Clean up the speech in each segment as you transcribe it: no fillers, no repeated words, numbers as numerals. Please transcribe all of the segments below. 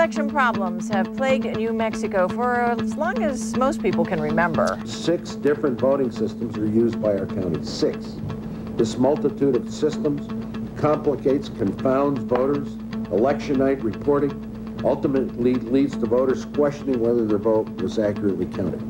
Election problems have plagued New Mexico for as long as most people can remember. 6 different voting systems are used by our county, 6. This multitude of systems complicates, confounds voters. Election night reporting ultimately leads to voters questioning whether their vote was accurately counted.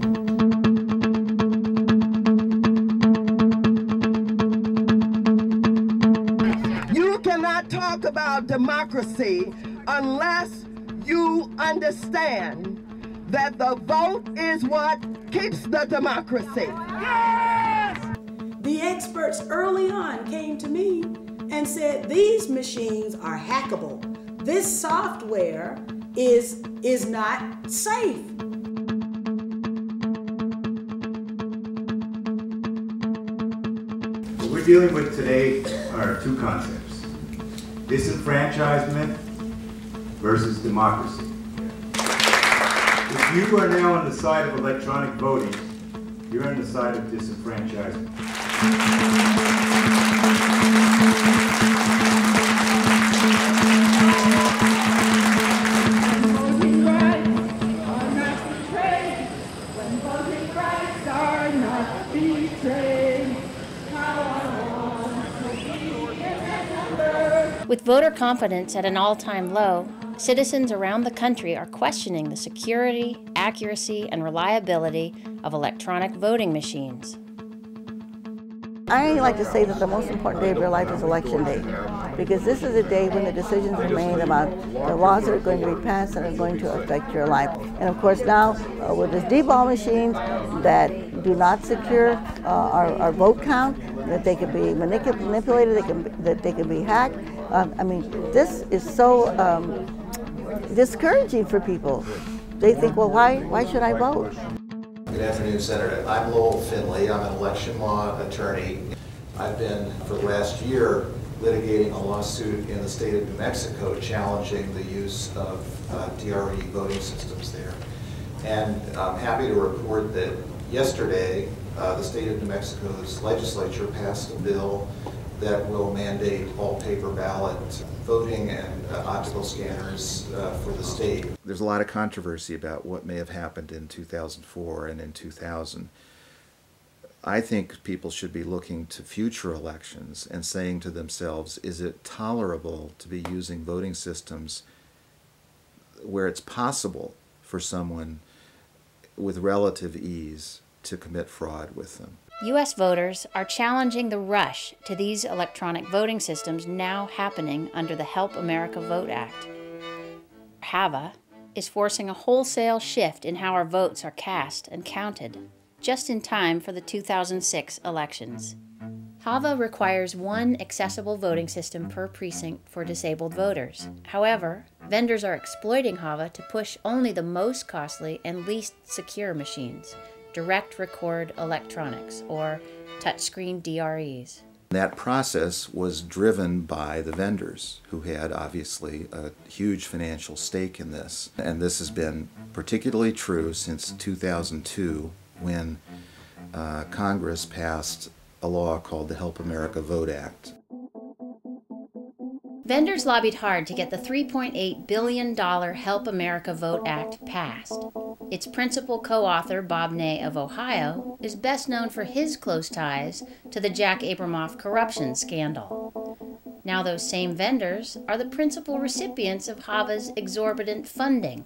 You cannot talk about democracy unless you understand that the vote is what keeps the democracy. Yes! The experts early on came to me and said, these machines are hackable. This software is not safe. What we're dealing with today are 2 concepts: disenfranchisement versus democracy. If you are now on the side of electronic voting, you're on the side of disenfranchisement. With voter confidence at an all-time low, citizens around the country are questioning the security, accuracy, and reliability of electronic voting machines. I like to say that the most important day of your life is Election Day, because this is a day when the decisions are made about the laws that are going to be passed and are going to affect your life. And of course now, with this D-ball machines that do not secure our vote count, that they can be manipulated, that they can be hacked. I mean, this is so discouraging for people. They think, well, why should I vote? Good afternoon, Senator. I'm Lowell Finley. I'm an election law attorney. I've been, for the last year, litigating a lawsuit in the state of New Mexico challenging the use of DRE voting systems there. And I'm happy to report that yesterday, the state of New Mexico's legislature passed a bill that will mandate all paper ballot voting and optical scanners for the state. There's a lot of controversy about what may have happened in 2004 and in 2000. I think people should be looking to future elections and saying to themselves, is it tolerable to be using voting systems where it's possible for someone with relative ease to commit fraud with them? U.S. voters are challenging the rush to these electronic voting systems now happening under the Help America Vote Act. HAVA is forcing a wholesale shift in how our votes are cast and counted, just in time for the 2006 elections. HAVA requires one accessible voting system per precinct for disabled voters. However, vendors are exploiting HAVA to push only the most costly and least secure machines, direct record electronics, or touchscreen DREs. That process was driven by the vendors, who had obviously a huge financial stake in this. And this has been particularly true since 2002, when Congress passed a law called the Help America Vote Act. Vendors lobbied hard to get the $3.8 billion Help America Vote Act passed. Its principal co-author, Bob Ney of Ohio, is best known for his close ties to the Jack Abramoff corruption scandal. Now those same vendors are the principal recipients of HAVA's exorbitant funding.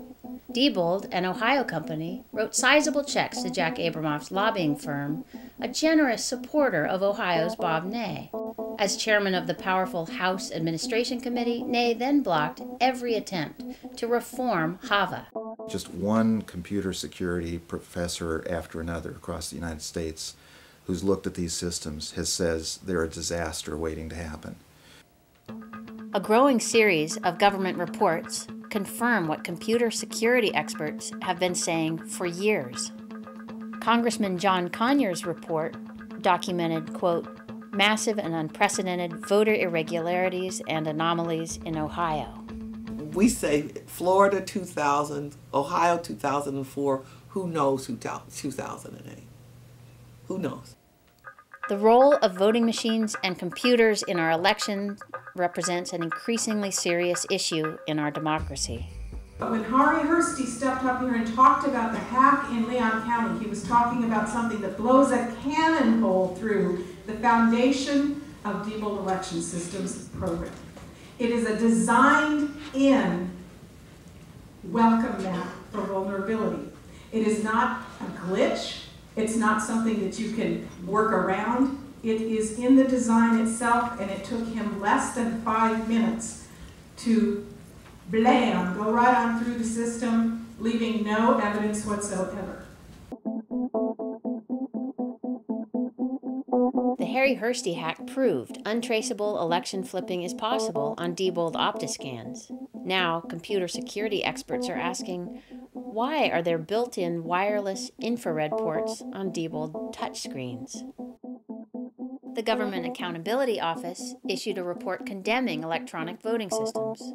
Diebold, an Ohio company, wrote sizable checks to Jack Abramoff's lobbying firm, a generous supporter of Ohio's Bob Ney. As chairman of the powerful House Administration Committee, Ney then blocked every attempt to reform HAVA. Just one computer security professor after another across the United States who's looked at these systems says they're a disaster waiting to happen. A growing series of government reports confirm what computer security experts have been saying for years. Congressman John Conyers' report documented, quote, massive and unprecedented voter irregularities and anomalies in Ohio. We say Florida 2000, Ohio 2004, who knows 2008? Who knows? The role of voting machines and computers in our elections represents an increasingly serious issue in our democracy. When Harry Hursty stepped up here and talked about the hack in Leon County, he was talking about something that blows a cannonball through the foundation of Diebold Election Systems program. It is a designed-in welcome mat for vulnerability. It is not a glitch. It's not something that you can work around. It is in the design itself, and it took him less than 5 minutes to blam, go right on through the system, leaving no evidence whatsoever. The Harry Hursty hack proved untraceable election flipping is possible on Diebold Optiscans. Now, computer security experts are asking, why are there built-in wireless infrared ports on Diebold touchscreens? The Government Accountability Office issued a report condemning electronic voting systems.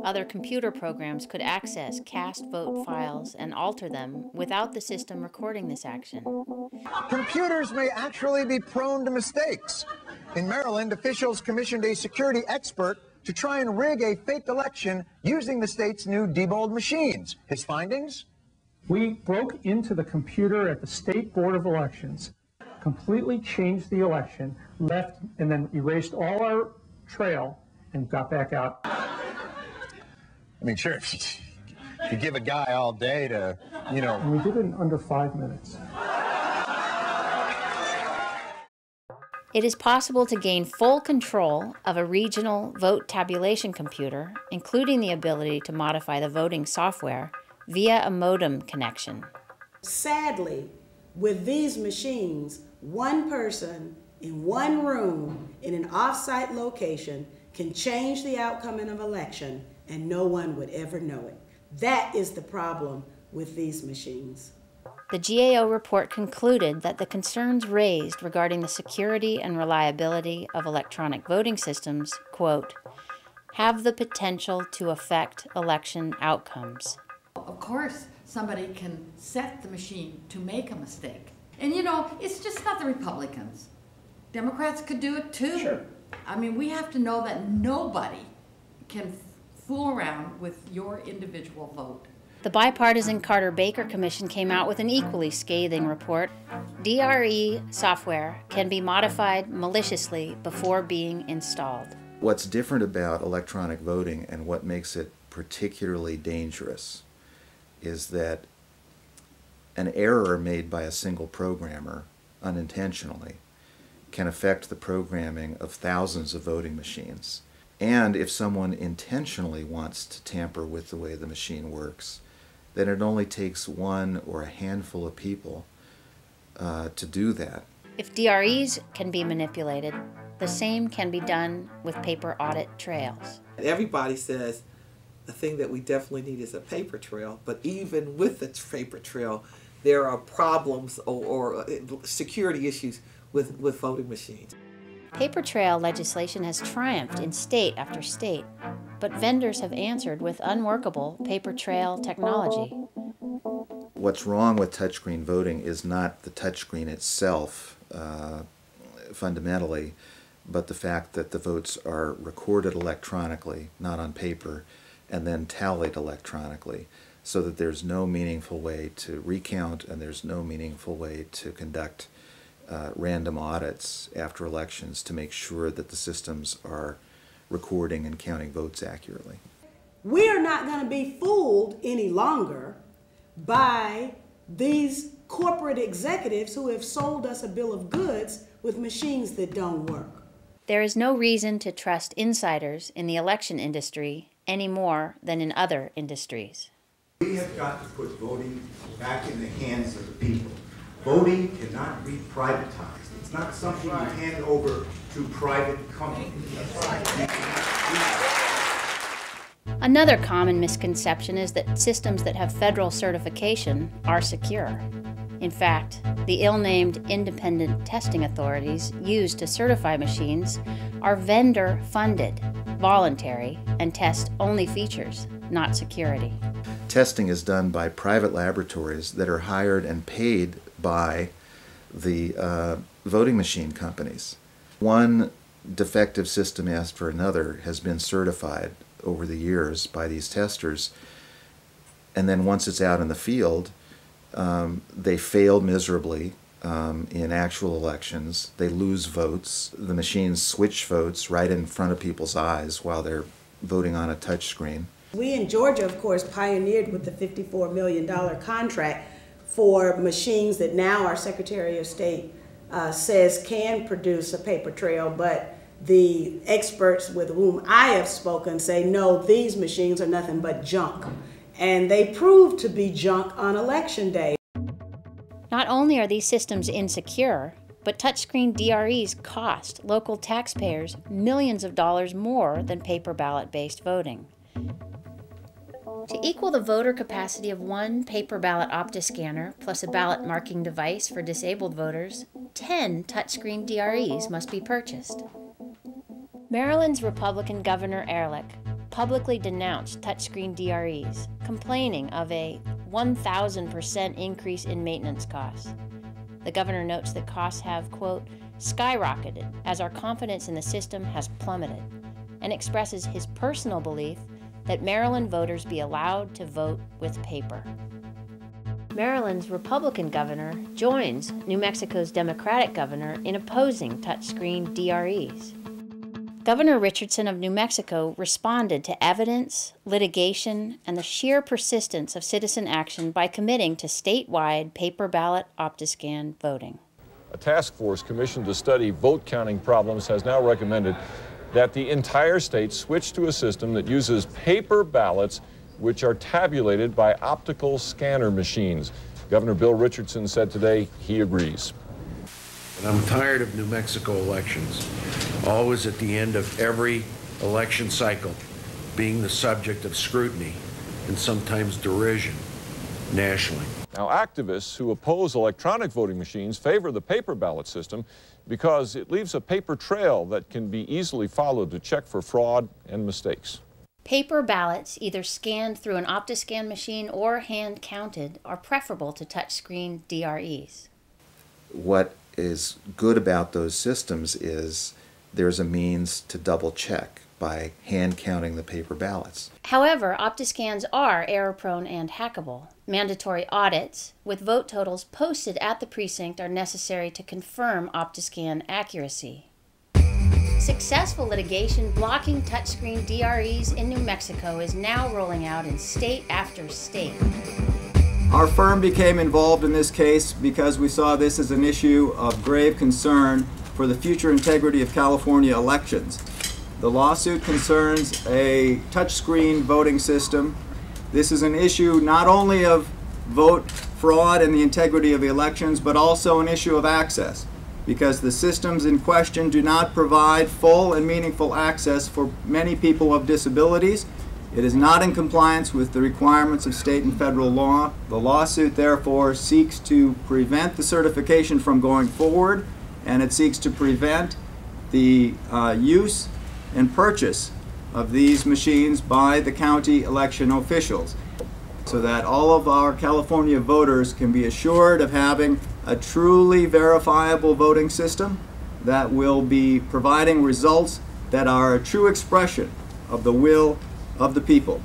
Other computer programs could access cast vote files and alter them without the system recording this action. Computers may actually be prone to mistakes. In Maryland, officials commissioned a security expert to try and rig a fake election using the state's new Diebold machines. His findings? We broke into the computer at the State Board of Elections, completely changed the election, left, and then erased all our trail and got back out. I mean, sure, if you give a guy all day to, you know. And we did it in under 5 minutes. It is possible to gain full control of a regional vote tabulation computer, including the ability to modify the voting software via a modem connection. Sadly, with these machines, one person in one room in an off-site location can change the outcome of an election and no one would ever know it. That is the problem with these machines. The GAO report concluded that the concerns raised regarding the security and reliability of electronic voting systems, quote, have the potential to affect election outcomes. Of course, somebody can set the machine to make a mistake. And you know, it's just not the Republicans. Democrats could do it too. Sure. I mean, we have to know that nobody can fool around with your individual vote. The bipartisan Carter-Baker Commission came out with an equally scathing report. DRE software can be modified maliciously before being installed. What's different about electronic voting and what makes it particularly dangerous is that an error made by a single programmer unintentionally can affect the programming of thousands of voting machines. And if someone intentionally wants to tamper with the way the machine works, then it only takes one or a handful of people to do that. If DREs can be manipulated, the same can be done with paper audit trails. Everybody says the thing that we definitely need is a paper trail, but even with the paper trail, there are problems or security issues with voting machines. Paper trail legislation has triumphed in state after state, but vendors have answered with unworkable paper trail technology. What's wrong with touchscreen voting is not the touchscreen itself, fundamentally, but the fact that the votes are recorded electronically, not on paper, and then tallied electronically, so that there's no meaningful way to recount and there's no meaningful way to conduct random audits after elections to make sure that the systems are recording and counting votes accurately. We are not going to be fooled any longer by these corporate executives who have sold us a bill of goods with machines that don't work. There is no reason to trust insiders in the election industry any more than in other industries. We have got to put voting back in the hands of the people. Voting cannot be privatized. It's not something you hand over to private companies. Another common misconception is that systems that have federal certification are secure. In fact, the ill-named independent testing authorities used to certify machines are vendor-funded, voluntary, and test only features, not security. Testing is done by private laboratories that are hired and paid by the voting machine companies. One defective system after another has been certified over the years by these testers, and then once it's out in the field, they fail miserably in actual elections. They lose votes. The machines switch votes right in front of people's eyes while they're voting on a touch screen. We in Georgia, of course, pioneered with the $54 million contract for machines that now our Secretary of State says can produce a paper trail, but the experts with whom I have spoken say, no, these machines are nothing but junk. And they proved to be junk on Election Day. Not only are these systems insecure, but touchscreen DREs cost local taxpayers millions of dollars more than paper ballot-based voting. To equal the voter capacity of one paper ballot OptiScanner plus a ballot marking device for disabled voters, 10 touchscreen DREs must be purchased. Maryland's Republican Governor Ehrlich publicly denounced touchscreen DREs, complaining of a 1,000% increase in maintenance costs. The governor notes that costs have, quote, skyrocketed as our confidence in the system has plummeted, and expresses his personal belief that Maryland voters be allowed to vote with paper. Maryland's Republican governor joins New Mexico's Democratic governor in opposing touchscreen DREs. Governor Richardson of New Mexico responded to evidence, litigation, and the sheer persistence of citizen action by committing to statewide paper ballot OptiScan voting. A task force commissioned to study vote counting problems has now recommended that the entire state switch to a system that uses paper ballots which are tabulated by optical scanner machines. Governor Bill Richardson said today he agrees. And I'm tired of New Mexico elections, always at the end of every election cycle being the subject of scrutiny and sometimes derision nationally. Now, activists who oppose electronic voting machines favor the paper ballot system because it leaves a paper trail that can be easily followed to check for fraud and mistakes. Paper ballots, either scanned through an OptiScan machine or hand-counted, are preferable to touchscreen DREs. What is good about those systems is there's a means to double-check by hand-counting the paper ballots. However, OptiScans are error-prone and hackable. Mandatory audits with vote totals posted at the precinct are necessary to confirm OptiScan accuracy. Successful litigation blocking touchscreen DREs in New Mexico is now rolling out in state after state. Our firm became involved in this case because we saw this as an issue of grave concern for the future integrity of California elections. The lawsuit concerns a touchscreen voting system. This is an issue not only of vote fraud and the integrity of the elections, but also an issue of access, because the systems in question do not provide full and meaningful access for many people with disabilities. It is not in compliance with the requirements of state and federal law. The lawsuit, therefore, seeks to prevent the certification from going forward, and it seeks to prevent the use and purchase of these machines by the county election officials, so that all of our California voters can be assured of having a truly verifiable voting system that will be providing results that are a true expression of the will of the people.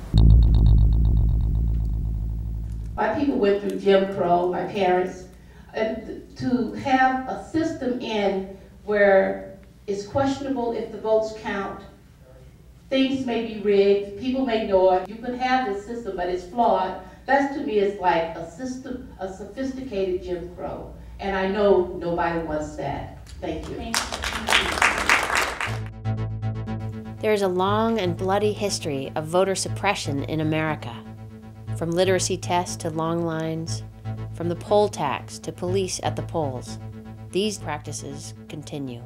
My people went through Jim Crow, my parents, and to have a system in where it's questionable if the votes count, things may be rigged, people may know it, you could have this system but it's flawed. That to me is like a system, a sophisticated Jim Crow. And I know nobody wants that. Thank you. There is a long and bloody history of voter suppression in America. From literacy tests to long lines, from the poll tax to police at the polls, these practices continue.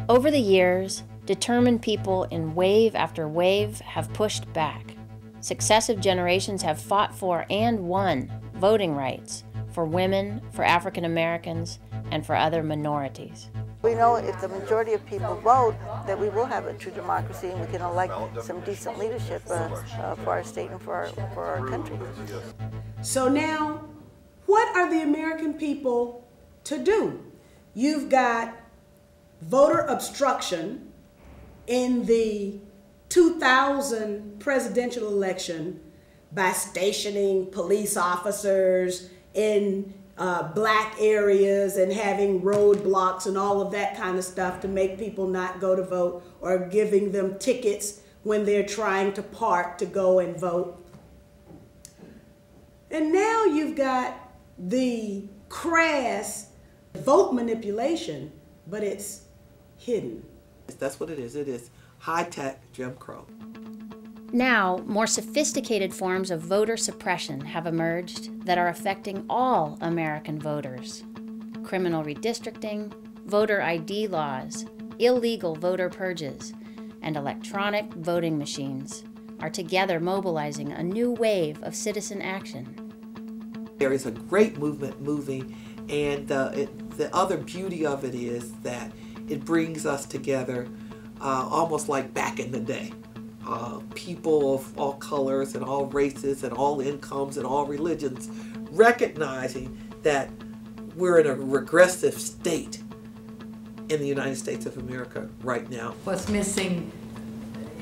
Over the years, determined people in wave after wave have pushed back. Successive generations have fought for and won voting rights for women, for African Americans, and for other minorities. We know if the majority of people vote that we will have a true democracy and we can elect some decent leadership for our state and for our country. So now, what are the American people to do? You've got voter obstruction in the 2000 presidential election by stationing police officers in black areas and having roadblocks and all of that kind of stuff to make people not go to vote, or giving them tickets when they're trying to park to go and vote. And now you've got the crass vote manipulation, but it's hidden. That's what it is. It is high-tech Jim Crow. Now, more sophisticated forms of voter suppression have emerged that are affecting all American voters. Criminal redistricting, voter ID laws, illegal voter purges, and electronic voting machines are together mobilizing a new wave of citizen action. There is a great movement moving, and the other beauty of it is that it brings us together almost like back in the day. People of all colors and all races and all incomes and all religions, recognizing that we're in a regressive state in the United States of America right now. What's missing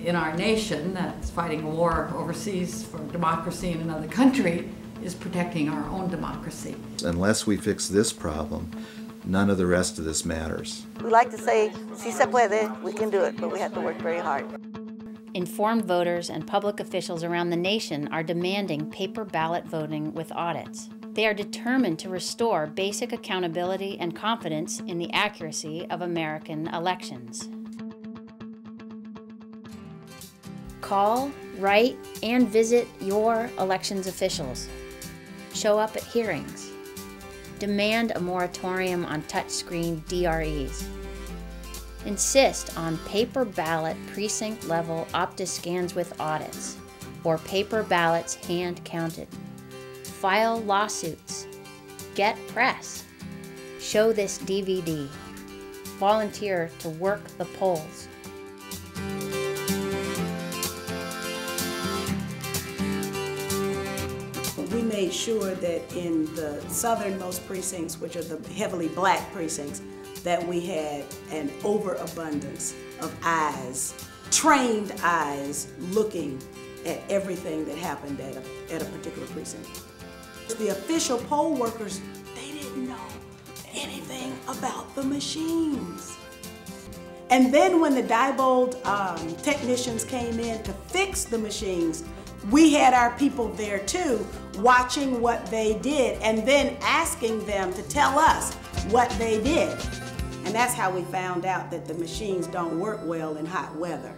in our nation that's fighting a war overseas for democracy in another country is protecting our own democracy. Unless we fix this problem, none of the rest of this matters. We like to say, si se puede, we can do it, but we have to work very hard. Informed voters and public officials around the nation are demanding paper ballot voting with audits. They are determined to restore basic accountability and confidence in the accuracy of American elections. Call, write, and visit your elections officials. Show up at hearings. Demand a moratorium on touchscreen DREs. Insist on paper ballot precinct-level OptiScans with audits, or paper ballots hand-counted. File lawsuits. Get press. Show this DVD. Volunteer to work the polls. We made sure that in the southernmost precincts, which are the heavily black precincts, that we had an overabundance of eyes, trained eyes, looking at everything that happened at a particular precinct. The official poll workers, they didn't know anything about the machines. And then when the Diebold technicians came in to fix the machines, we had our people there too, watching what they did and then asking them to tell us what they did. And that's how we found out that the machines don't work well in hot weather.